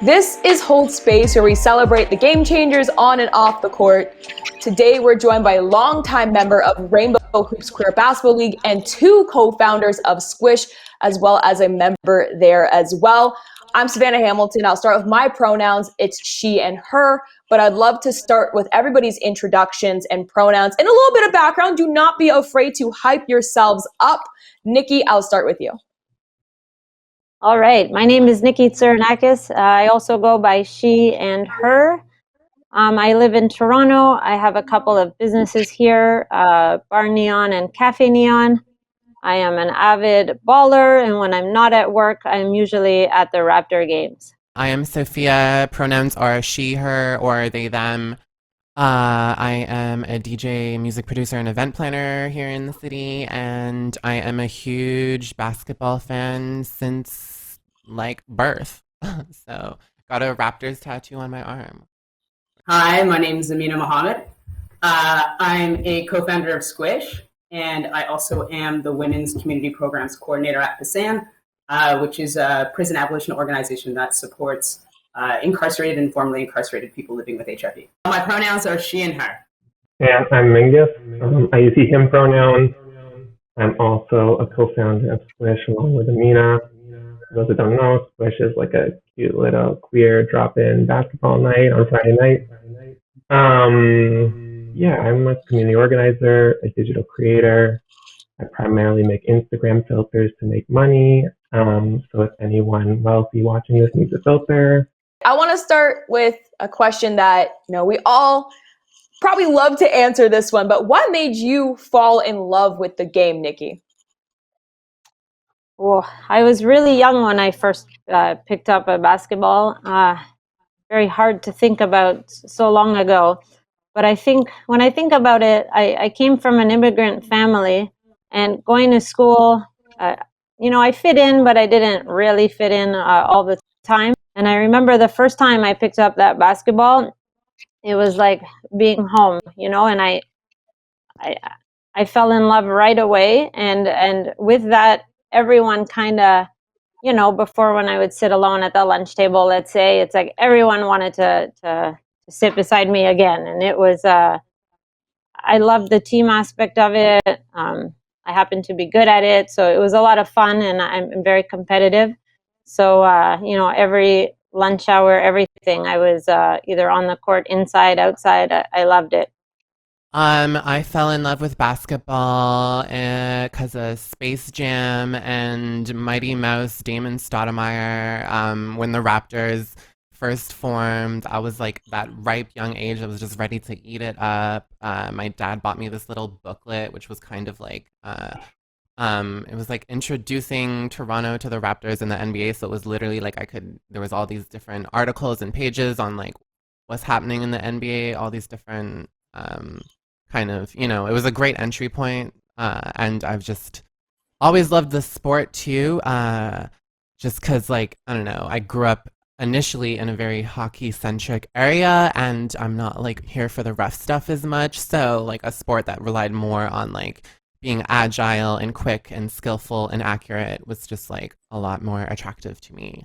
This is Hold Space, where we celebrate the game changers on and off the court. Today, we're joined by a longtime member of Rainbow Hoops Queer Basketball League and two co-founders of Squish, as well as a member there as well. I'm Savanna Hamilton. I'll start with my pronouns. It's she and her, but I'd love to start with everybody's introductions and pronouns and a little bit of background. Do not be afraid to hype yourselves up. Niki, I'll start with you. All right. My name is Niki Tsourounakis. I also go by she and her. I live in Toronto. I have a couple of businesses here, Bar Neon and Cafe Neon. I am an avid baller, and when I'm not at work, I'm usually at the Raptor games. I am Sofia. Pronouns are she, her, or they, them. I am a DJ, music producer, and event planner here in the city, and I am a huge basketball fan since, like, birth. So, got a Raptors tattoo on my arm. Hi, my name is Amina Mohamed. I'm a co-founder of Squish, and I also am the Women's Community Programs Coordinator at PASAN, which is a prison abolition organization that supports incarcerated and formerly incarcerated people living with HIV. My pronouns are she and her. And I'm Mingus. I use he, him pronouns. I'm also a co-founder of Squish along with Amina. For those that don't know, Squish is like a cute little queer drop-in basketball night on Friday night. I'm a community organizer, a digital creator. I primarily make Instagram filters to make money. So if anyone wealthy watching this needs a filter. I want to start with a question that, we all probably love to answer this one, but what made you fall in love with the game, Niki? Well, I was really young when I first picked up a basketball. Very hard to think about so long ago. But I think when I think about it, I came from an immigrant family, and going to school, I fit in, but I didn't really fit in all the time. And I remember the first time I picked up that basketball, it was like being home, and I fell in love right away. And with that, everyone kind of, before when I would sit alone at the lunch table, let's say, it's like everyone wanted to sit beside me again. And it was, I loved the team aspect of it. I happened to be good at it. So it was a lot of fun, and I'm very competitive. So, every lunch hour, everything, I was either on the court, inside, outside. I loved it. I fell in love with basketball because of Space Jam and Mighty Mouse, Damon Stoudemire. When the Raptors first formed, I was like that ripe young age. I was just ready to eat it up. My dad bought me this little booklet, which was kind of like, it was like introducing Toronto to the Raptors in the NBA. So it was literally like there was all these different articles and pages on like what's happening in the NBA, all these different it was a great entry point. And I've just always loved the sport too. Just because, like, I don't know, I grew up initially in a very hockey-centric area, and I'm not like here for the rough stuff as much. So like a sport that relied more on like being agile and quick and skillful and accurate was just like a lot more attractive to me.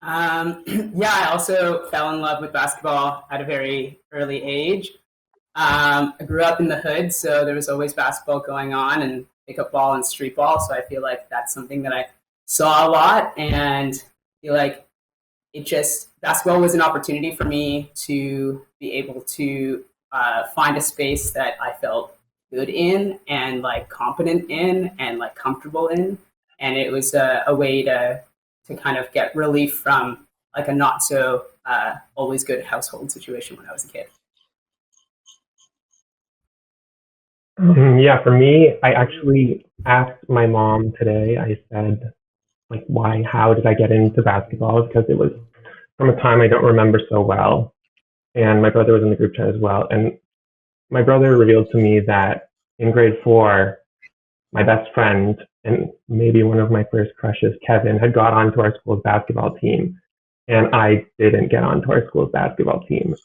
I also fell in love with basketball at a very early age. I grew up in the hood, so there was always basketball going on, and pickup ball and street ball. So I feel like that's something that I saw a lot, and I feel like basketball was an opportunity for me to be able to find a space that I felt good in and like competent in and like comfortable in. And it was a way to kind of get relief from like a not so always good household situation when I was a kid. For me, I actually asked my mom today. I said, like, how did I get into basketball? Because it was from a time I don't remember so well. And my brother was in the group chat as well. And my brother revealed to me that in grade 4, my best friend and maybe one of my first crushes, Kevin, had got onto our school's basketball team. And I didn't get onto our school's basketball team.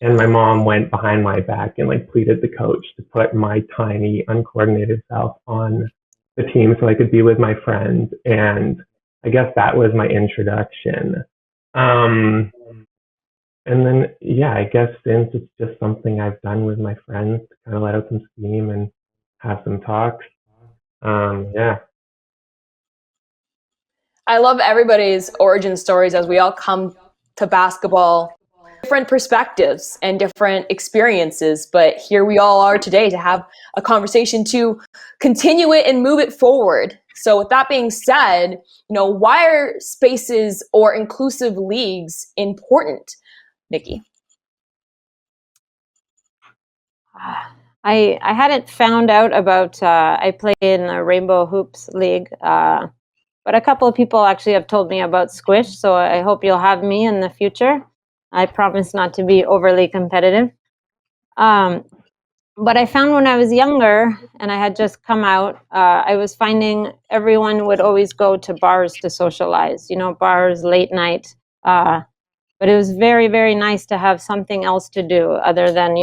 And my mom went behind my back and like pleaded the coach to put my tiny, uncoordinated self on the team so I could be with my friends. And I guess that was my introduction. And then, yeah, I guess since it's just something I've done with my friends to kind of let out some steam and have some talks, yeah. I love everybody's origin stories as we all come to basketball, different perspectives and different experiences. But here we all are today to have a conversation to continue it and move it forward. So with that being said, why are spaces or inclusive leagues important, Niki? I hadn't found out about, I play in a Rainbow Hoops League, but a couple of people actually have told me about Squish, so I hope you'll have me in the future. I promise not to be overly competitive. But I found when I was younger and I had just come out, I was finding everyone would always go to bars to socialize, bars, late night. But it was very, very nice to have something else to do other than,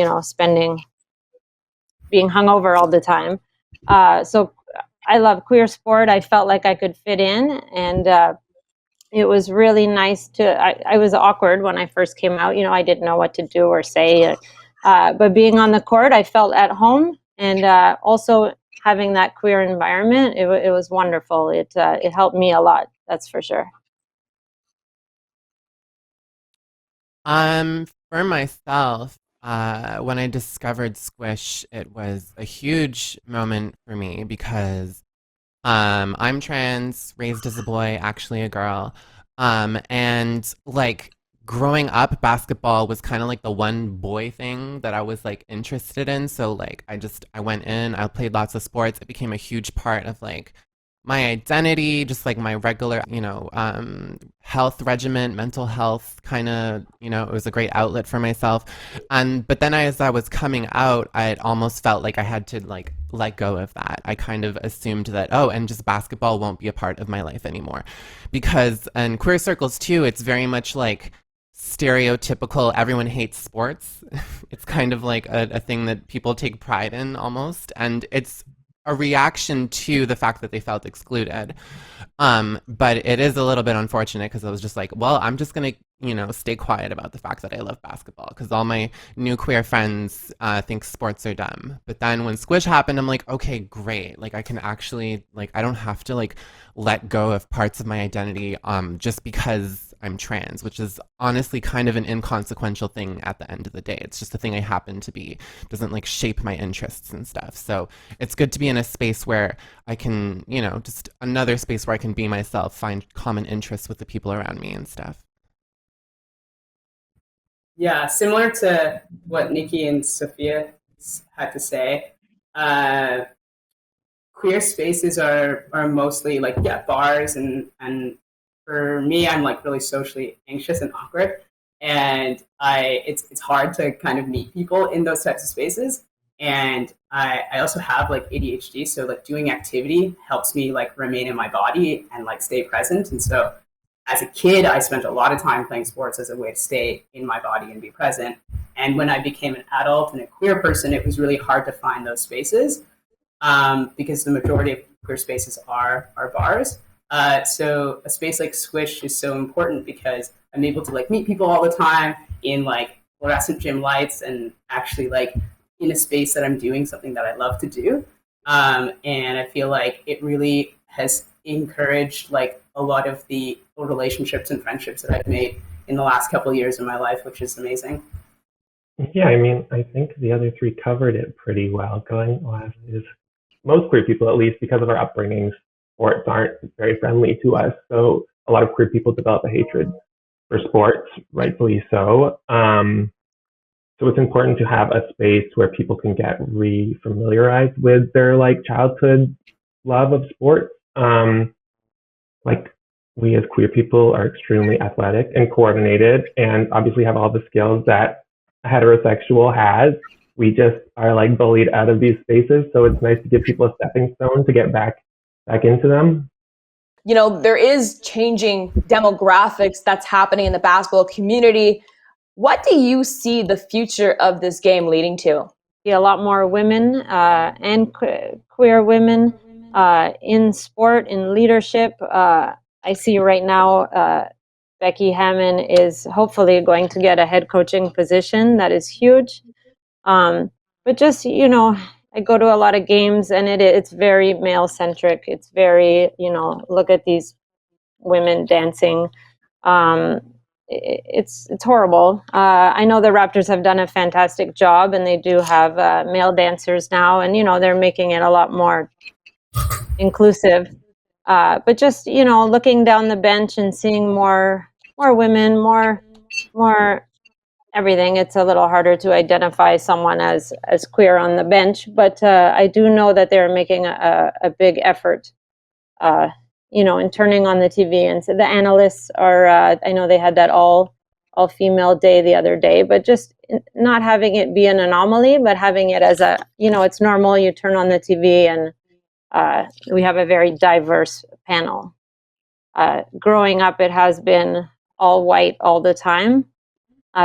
being hungover all the time. So I love queer sport. I felt like I could fit in, and it was really nice I was awkward when I first came out. I didn't know what to do or say. But being on the court, I felt at home, and also having that queer environment, it was wonderful. It helped me a lot, that's for sure. For myself, when I discovered Squish, it was a huge moment for me because I'm trans, raised as a boy, actually a girl. And like growing up, basketball was kind of like the one boy thing that I was like interested in. So like I went in, I played lots of sports. It became a huge part of like my identity, just like my regular, health regimen, mental health kind of, it was a great outlet for myself. But then as I was coming out, I almost felt like I had to like let go of that. I kind of assumed that, and just basketball won't be a part of my life anymore. Because in queer circles too, it's very much like stereotypical, everyone hates sports. It's kind of like a thing that people take pride in almost. And it's a reaction to the fact that they felt excluded. But it is a little bit unfortunate because I was just like, well, I'm just going to, stay quiet about the fact that I love basketball because all my new queer friends think sports are dumb. But then when Squish happened, I'm like, okay, great. Like I can actually, like, I don't have to like let go of parts of my identity just because I'm trans, which is honestly kind of an inconsequential thing at the end of the day. It's just a thing I happen to be. It doesn't like shape my interests and stuff. So it's good to be in a space where I can, just another space where I can be myself, find common interests with the people around me and stuff. Yeah, similar to what Niki and Sofia had to say, queer spaces are mostly like bars and for me, I'm like really socially anxious and awkward, and it's hard to kind of meet people in those types of spaces. And I also have like ADHD, so like doing activity helps me like remain in my body and like stay present. And so as a kid, I spent a lot of time playing sports as a way to stay in my body and be present. And when I became an adult and a queer person, it was really hard to find those spaces because the majority of queer spaces are bars. So a space like Squish is so important because I'm able to like meet people all the time in like fluorescent gym lights and actually like in a space that I'm doing something that I love to do. And I feel like it really has encouraged like a lot of the relationships and friendships that I've made in the last couple of years of my life, which is amazing. Yeah, I mean, I think the other three covered it pretty well. Going last is most queer people, at least because of our upbringings, sports aren't very friendly to us. So a lot of queer people develop a hatred for sports, rightfully so. So it's important to have a space where people can get re-familiarized with their like childhood love of sports. Like we as queer people are extremely athletic and coordinated and obviously have all the skills that a heterosexual has. We just are like bullied out of these spaces. So it's nice to give people a stepping stone to get back into them. There is changing demographics that's happening in the basketball community. What do you see the future of this game leading to? See a lot more women and queer women in sport, in leadership. I see right now Becky Hammon is hopefully going to get a head coaching position. That is huge. But just, I go to a lot of games and it's very male centric. It's very, look at these women dancing. It's horrible. I know the Raptors have done a fantastic job, and they do have male dancers now, and they're making it a lot more inclusive. But just looking down the bench and seeing more women, more everything. It's a little harder to identify someone as queer on the bench, but I do know that they're making a big effort. In turning on the TV, and so the analysts are. I know they had that all female day the other day, but just not having it be an anomaly, but having it as it's normal. You turn on the TV and we have a very diverse panel. Growing up, it has been all white all the time.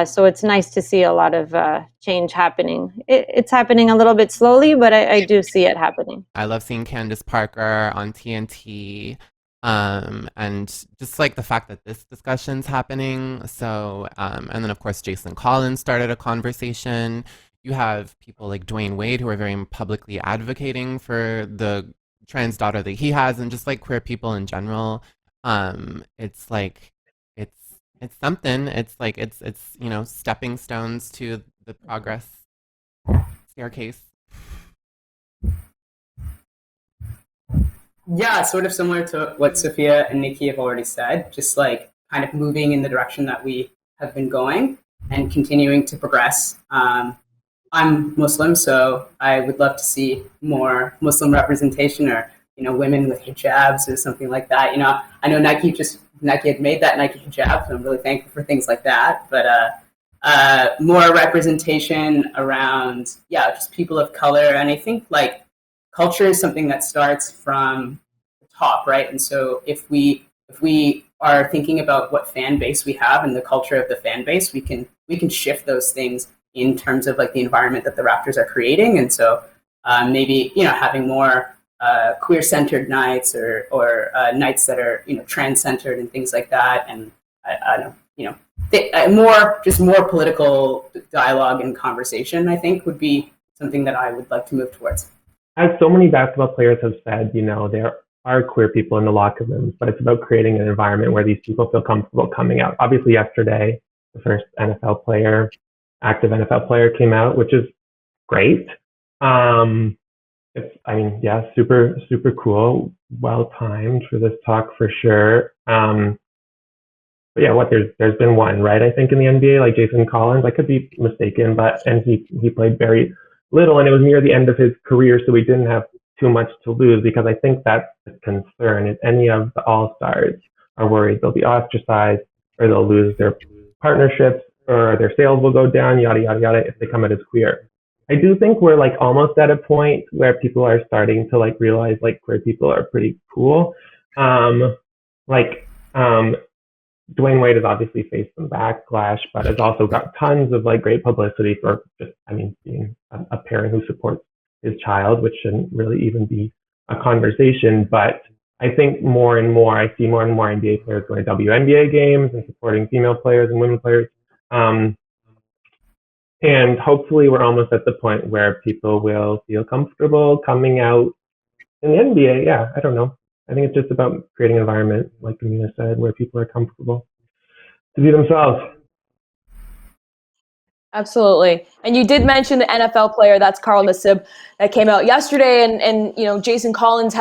So it's nice to see a lot of change happening. It's happening a little bit slowly, but I do see it happening. I love seeing Candace Parker on TNT, and just like the fact that this discussion's happening. So, and then of course Jason Collins started a conversation. You have people like Dwayne Wade who are very publicly advocating for the trans daughter that he has, and just like queer people in general. It's like it's something. It's like it's stepping stones to the progress staircase. Yeah, sort of similar to what Sofia and Niki have already said, just like kind of moving in the direction that we have been going and continuing to progress. I'm Muslim, so I would love to see more Muslim representation, or women with hijabs or something like that. I know Nike had made that Nike hijab, so I'm really thankful for things like that. But more representation around, just people of color. And I think like culture is something that starts from the top, right? And so if we are thinking about what fan base we have and the culture of the fan base, we can shift those things in terms of like the environment that the Raptors are creating. And so maybe having more queer-centered nights or nights that are trans-centered and things like that, and I don't more political dialogue and conversation, I think, would be something that I would like to move towards. As so many basketball players have said, there are queer people in the locker rooms, but it's about creating an environment where these people feel comfortable coming out. Obviously, yesterday, the first active NFL player came out, which is great. Super, super cool. Well timed for this talk for sure. But yeah, there's been one, right? I think in the NBA, like Jason Collins, I could be mistaken, and he played very little, and it was near the end of his career, so we didn't have too much to lose, because I think that's the concern. If any of the all-stars are worried they'll be ostracized, or they'll lose their partnerships, or their sales will go down, yada, yada, yada, if they come out as queer. I do think we're like almost at a point where people are starting to like realize like queer people are pretty cool. Dwayne Wade has obviously faced some backlash, but has also got tons of like great publicity for just, being a parent who supports his child, which shouldn't really even be a conversation. But I think I see more and more NBA players going to WNBA games and supporting female players and women players. And hopefully we're almost at the point where people will feel comfortable coming out in the NBA. Yeah, I don't know. I think it's just about creating an environment, like Amina said, where people are comfortable to be themselves. Absolutely. And you did mention the NFL player, that's Carl Nassib, that came out yesterday, and Jason Collins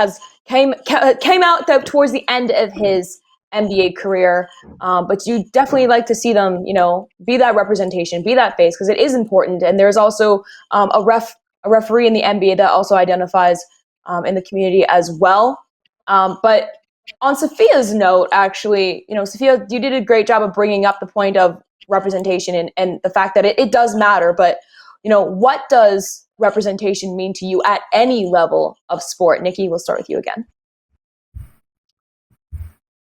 came out towards the end of his NBA career, but you definitely like to see them, be that representation, be that face, because it is important. And there's also a referee in the NBA that also identifies in the community as well. But on Sofia's note, actually, Sofia, you did a great job of bringing up the point of representation and the fact that it does matter. But, what does representation mean to you at any level of sport? Niki, we'll start with you again.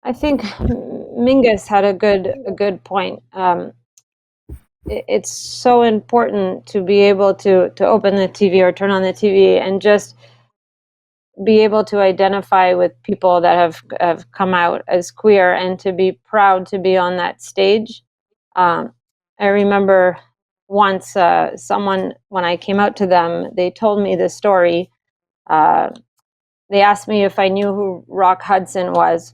I think Mingus had a good point. It's so important to be able to open the TV or turn on the TV and just be able to identify with people that have come out as queer and to be proud to be on that stage. I remember once someone, when I came out to them, they told me this story. They asked me if I knew who Rock Hudson was.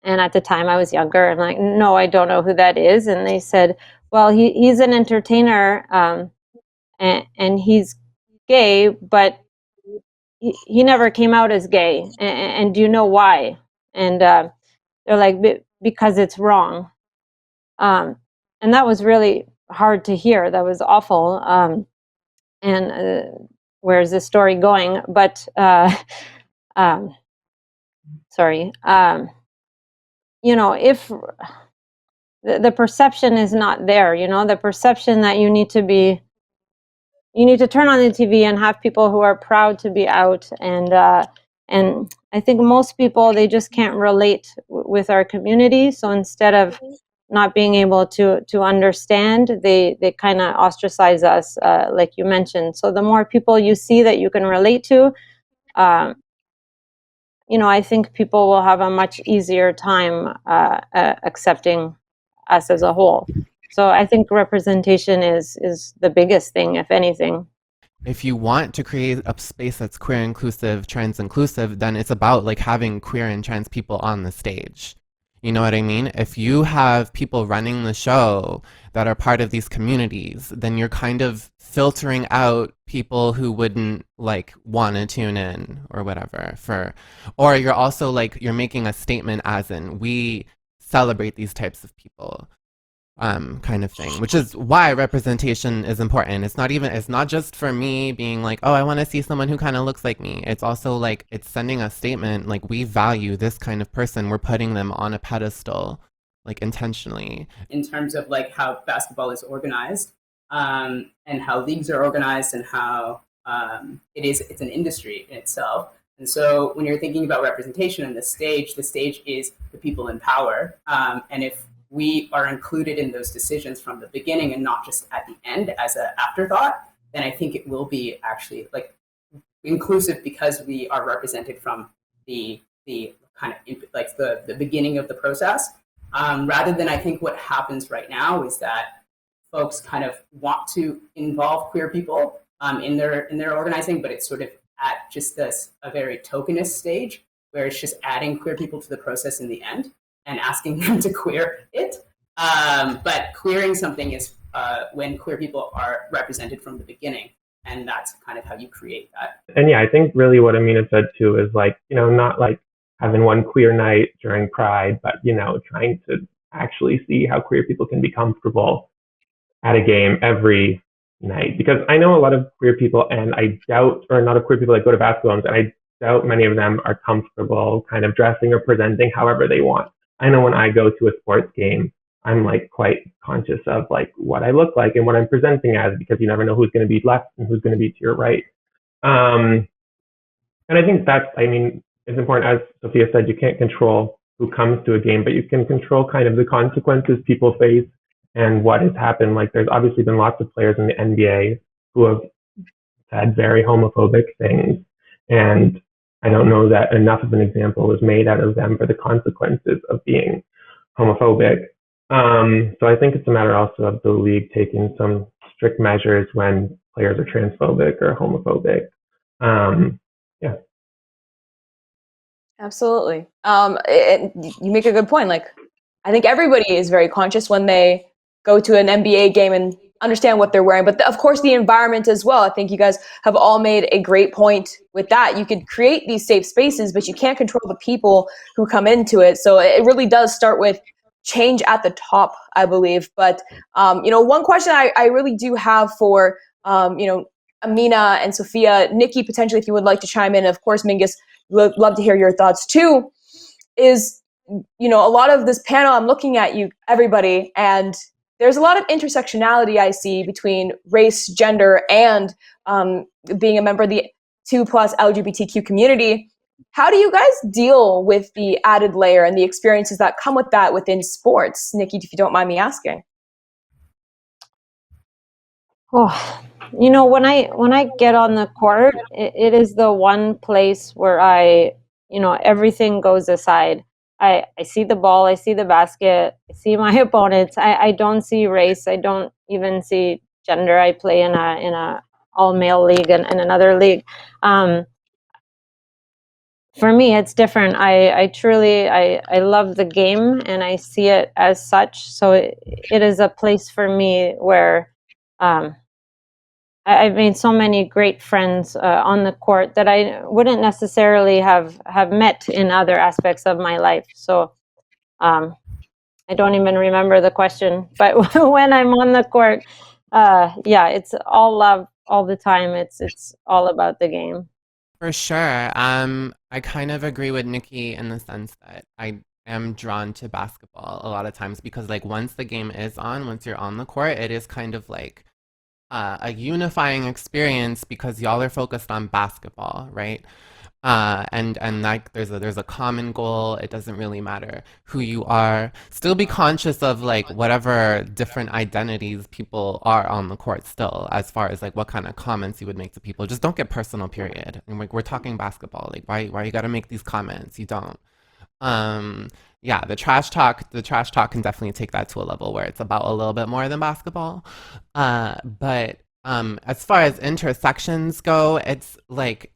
And at the time I was younger. I'm like, no, I don't know who that is. And they said, well, he's an entertainer and he's gay, but he never came out as gay. And do you know why? And they're like, because it's wrong. And that was really hard to hear. That was awful. And where's this story going? But sorry. If the perception is not there, the perception that you need to turn on the TV and have people who are proud to be out. And I think most people, they just can't relate with our community. So instead of not being able to understand, they kind of ostracize us, like you mentioned. So the more people you see that you can relate to, I think people will have a much easier time accepting us as a whole. So I think representation is the biggest thing, if anything. If you want to create a space that's queer inclusive, trans inclusive, then it's about like having queer and trans people on the stage. You know what I mean? If you have people running the show that are part of these communities, then you're kind of filtering out people who wouldn't like want to tune in or whatever or you're also like, you're making a statement as in, we celebrate these types of people. Kind of thing, which is why representation is important. It's not just for me being like, oh, I want to see someone who kind of looks like me. It's also like, it's sending a statement like, we value this kind of person. We're putting them on a pedestal, like intentionally. In terms of like how basketball is organized, and how leagues are organized, and how it's an industry in itself. And so when you're thinking about representation on the stage is the people in power. And if we are included in those decisions from the beginning and not just at the end as an afterthought, then I think it will be actually like inclusive, because we are represented from the kind of like the beginning of the process, rather than, I think what happens right now is that folks kind of want to involve queer people in their organizing, but it's sort of at just a very tokenist stage where it's just adding queer people to the process in the end and asking them to queer it. But queering something is when queer people are represented from the beginning. And that's kind of how you create that. And yeah, I think really what Amina said too is like, not like having one queer night during Pride, but, trying to actually see how queer people can be comfortable at a game every night. Because I know a lot of queer people, and I doubt, or a lot of queer people that go to basketball games, and I doubt many of them are comfortable kind of dressing or presenting however they want. I know when I go to a sports game, I'm like quite conscious of like what I look like and what I'm presenting as, because you never know who's going to be left and who's going to be to your right. And I think it's important. As Sofia said, you can't control who comes to a game, but you can control kind of the consequences people face and what has happened. Like there's obviously been lots of players in the NBA who have said very homophobic things, and I don't know that enough of an example was made out of them for the consequences of being homophobic. So I think it's a matter also of the league taking some strict measures when players are transphobic or homophobic. Yeah. Absolutely. You make a good point. Like, I think everybody is very conscious when they go to an NBA game and understand what they're wearing, but of course the environment as well. I think you guys have all made a great point with that. You could create these safe spaces, but you can't control the people who come into it. So it really does start with change at the top, I believe. But one question I really do have for Amina and Sofia, Niki, potentially if you would like to chime in, of course, Mingus, love to hear your thoughts too, is a lot of this panel, I'm looking at you, everybody, and there's a lot of intersectionality I see between race, gender, and being a member of the 2+ LGBTQ community. How do you guys deal with the added layer and the experiences that come with that within sports? Niki, if you don't mind me asking. Oh, when I get on the court, it is the one place where everything goes aside. I see the ball, I see the basket, I see my opponents. I don't see race. I don't even see gender. I play in a all male league and another league. For me, it's different. I truly I love the game and I see it as such. So it is a place for me where I've made so many great friends on the court that I wouldn't necessarily have met in other aspects of my life. So I don't even remember the question, but when I'm on the court, yeah, it's all love all the time. It's all about the game. For sure. I kind of agree with Nikki in the sense that I am drawn to basketball a lot of times because like once the game is on, once you're on the court, it is kind of like a unifying experience because y'all are focused on basketball, right? And like there's a common goal. It doesn't really matter who you are. Still be conscious of like whatever different identities people are on the court still, as far as like what kind of comments you would make to people. Just don't get personal, period. And like we're talking basketball. Like why you gotta make these comments? You don't. Yeah, the trash talk can definitely take that to a level where it's about a little bit more than basketball. But as far as intersections go, it's like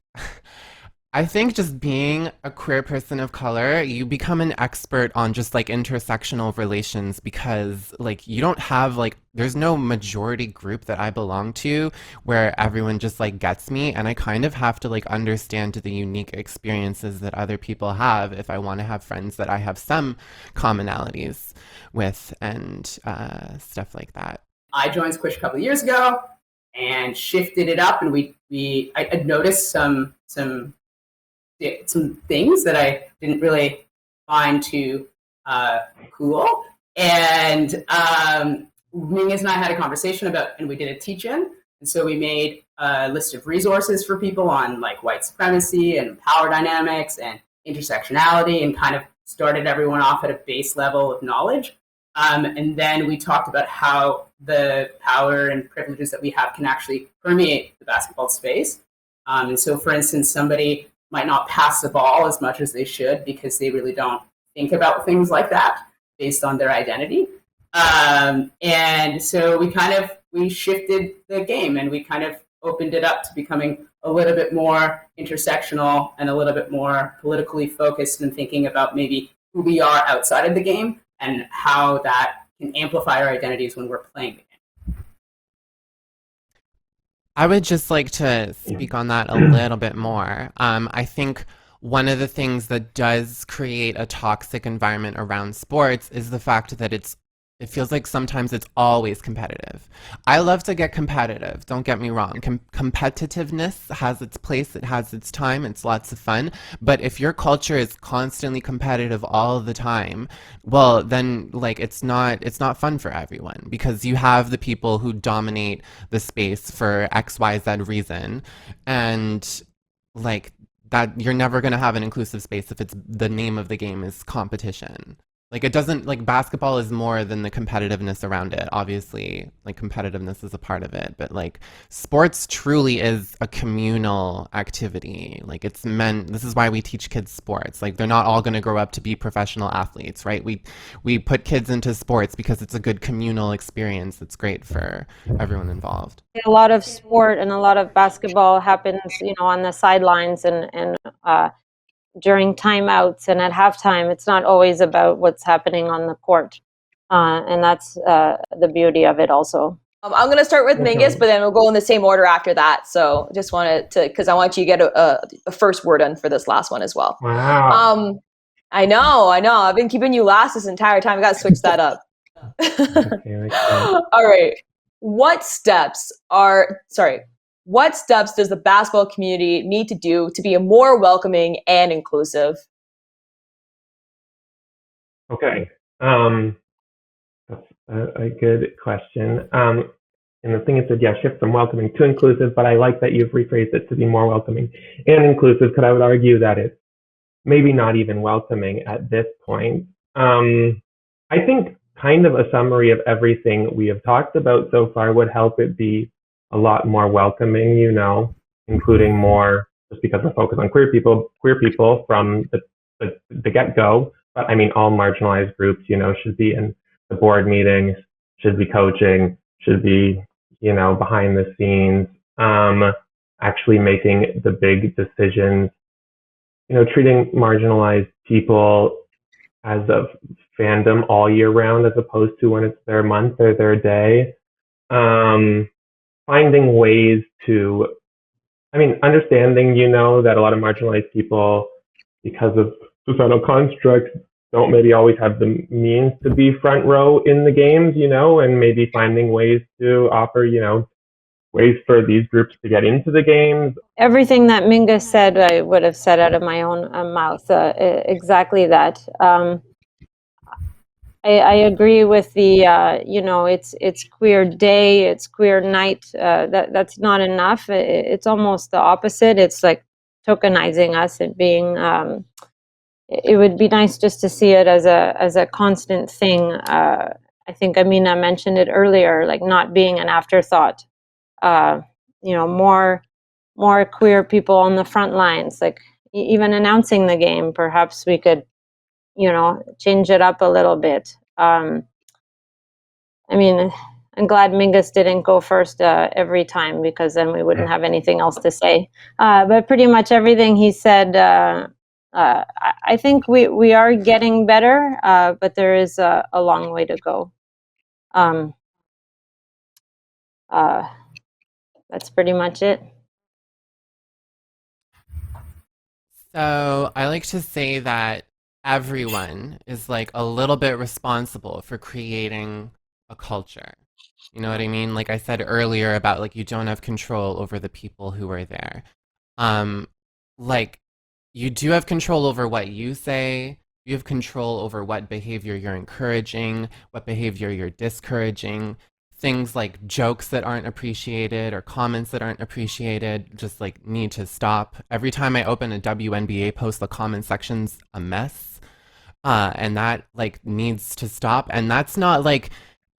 I think just being a queer person of color, you become an expert on just like intersectional relations because like you don't have like there's no majority group that I belong to where everyone just like gets me, and I kind of have to like understand the unique experiences that other people have if I want to have friends that I have some commonalities with and stuff like that. I joined Squish a couple of years ago and shifted it up, and I noticed some things that I didn't really find too cool. And Mingus and I had a conversation about, and we did a teach-in. And so we made a list of resources for people on like white supremacy and power dynamics and intersectionality, and kind of started everyone off at a base level of knowledge. And then we talked about how the power and privileges that we have can actually permeate the basketball space. And so, for instance, somebody might not pass the ball as much as they should because they really don't think about things like that based on their identity. And so we shifted the game and we kind of opened it up to becoming a little bit more intersectional and a little bit more politically focused and thinking about maybe who we are outside of the game and how that can amplify our identities when we're playing the game. I would just like to speak on that a little bit more. I think one of the things that does create a toxic environment around sports is the fact that it feels like sometimes it's always competitive. I love to get competitive, don't get me wrong. Competitiveness has its place, it has its time, it's lots of fun. But if your culture is constantly competitive all the time, well, then like it's not fun for everyone because you have the people who dominate the space for XYZ reason. And like that you're never going to have an inclusive space if it's the name of the game is competition. Like it doesn't like basketball is more than the competitiveness around it. Obviously, like competitiveness is a part of it, but like sports truly is a communal activity. Like this is why we teach kids sports. Like they're not all going to grow up to be professional athletes, right? We put kids into sports because it's a good communal experience. It's great for everyone involved. A lot of sport and a lot of basketball happens, on the sidelines and during timeouts and at halftime. It's not always about what's happening on the court. And that's the beauty of it also. I'm going to start with Mingus, but then we'll go in the same order after that. So just wanted to, because I want you to get a first word in for this last one as well. Wow. I know. I've been keeping you last this entire time. I got to switch that up. Okay, all right. What steps does the basketball community need to do to be more welcoming and inclusive? Okay. That's a good question. And the thing is that, shift from welcoming to inclusive, but I like that you've rephrased it to be more welcoming and inclusive, because I would argue that it's maybe not even welcoming at this point. I think kind of a summary of everything we have talked about so far would help it be a lot more welcoming, including more, just because we're focused on queer people from the get-go. But I mean, all marginalized groups, should be in the board meetings, should be coaching, should be, behind the scenes, actually making the big decisions, treating marginalized people as a fandom all year round, as opposed to when it's their month or their day. Finding ways to, understanding, that a lot of marginalized people, because of societal constructs, don't maybe always have the means to be front row in the games, and maybe finding ways to offer, ways for these groups to get into the games. Everything that Mingus said, I would have said out of my own mouth. Exactly that. I agree with the, it's queer day, it's queer night. That's not enough. It's almost the opposite. It's like tokenizing us and being. It would be nice just to see it as a constant thing. I think Amina mentioned it earlier, like not being an afterthought. More queer people on the front lines, like even announcing the game. Perhaps we could, change it up a little bit. I'm glad Mingus didn't go first every time, because then we wouldn't have anything else to say. But pretty much everything he said, I think we are getting better, but there is a long way to go. That's pretty much it. So I like to say that everyone is like a little bit responsible for creating a culture. You know what I mean? Like I said earlier about like you don't have control over the people who are there. Like you do have control over what you say. You have control over what behavior you're encouraging, what behavior you're discouraging. Things like jokes that aren't appreciated or comments that aren't appreciated just like need to stop. Every time I open a WNBA post, the comment section's a mess. And that like needs to stop. And that's not like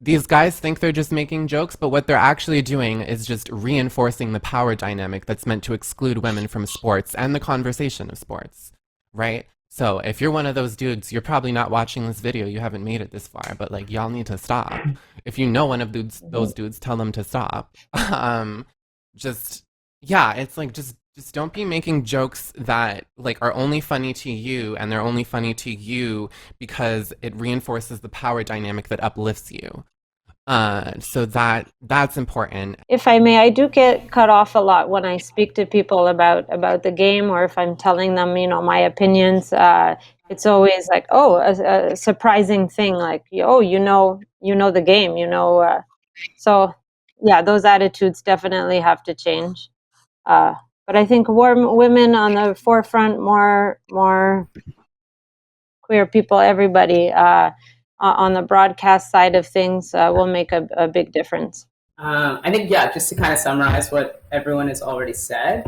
these guys think they're just making jokes, but what they're actually doing is just reinforcing the power dynamic that's meant to exclude women from sports and the conversation of sports, right? So if you're one of those dudes, you're probably not watching this video, you haven't made it this far, but like y'all need to stop. If you know one of those dudes, tell them to stop. It's like just don't be making jokes that like are only funny to you, and they're only funny to you because it reinforces the power dynamic that uplifts you. So that's important. If I may, I do get cut off a lot when I speak to people about the game, or if I'm telling them, my opinions. It's always like, a surprising thing, like, the game, So, yeah, those attitudes definitely have to change. But I think women on the forefront, more queer people, everybody. On the broadcast side of things will make a big difference. I think, just to kind of summarize what everyone has already said,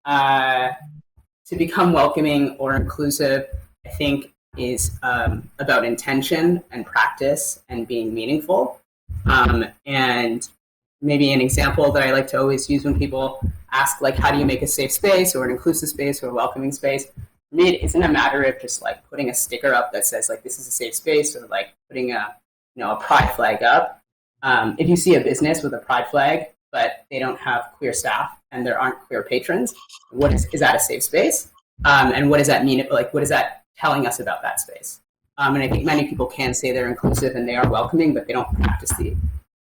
to become welcoming or inclusive, I think is about intention and practice and being meaningful. And maybe an example that I like to always use when people ask, like, how do you make a safe space or an inclusive space or a welcoming space? For me, it isn't a matter of just like putting a sticker up that says like this is a safe space, or like putting a pride flag up. If you see a business with a pride flag but they don't have queer staff and there aren't queer patrons, is that a safe space? And what does that mean? Like, what is that telling us about that space? And I think many people can say they're inclusive and they are welcoming, but they don't practice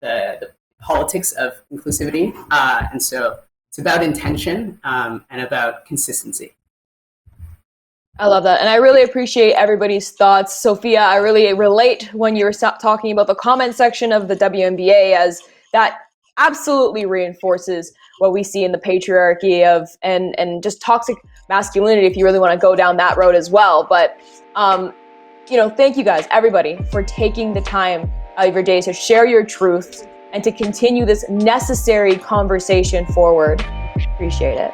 the politics of inclusivity. And so it's about intention and about consistency. I love that. And I really appreciate everybody's thoughts. Sofia, I really relate when you were talking about the comment section of the WNBA, as that absolutely reinforces what we see in the patriarchy of and just toxic masculinity, if you really want to go down that road as well. But, thank you guys, everybody, for taking the time out of your day to share your truths and to continue this necessary conversation forward. Appreciate it.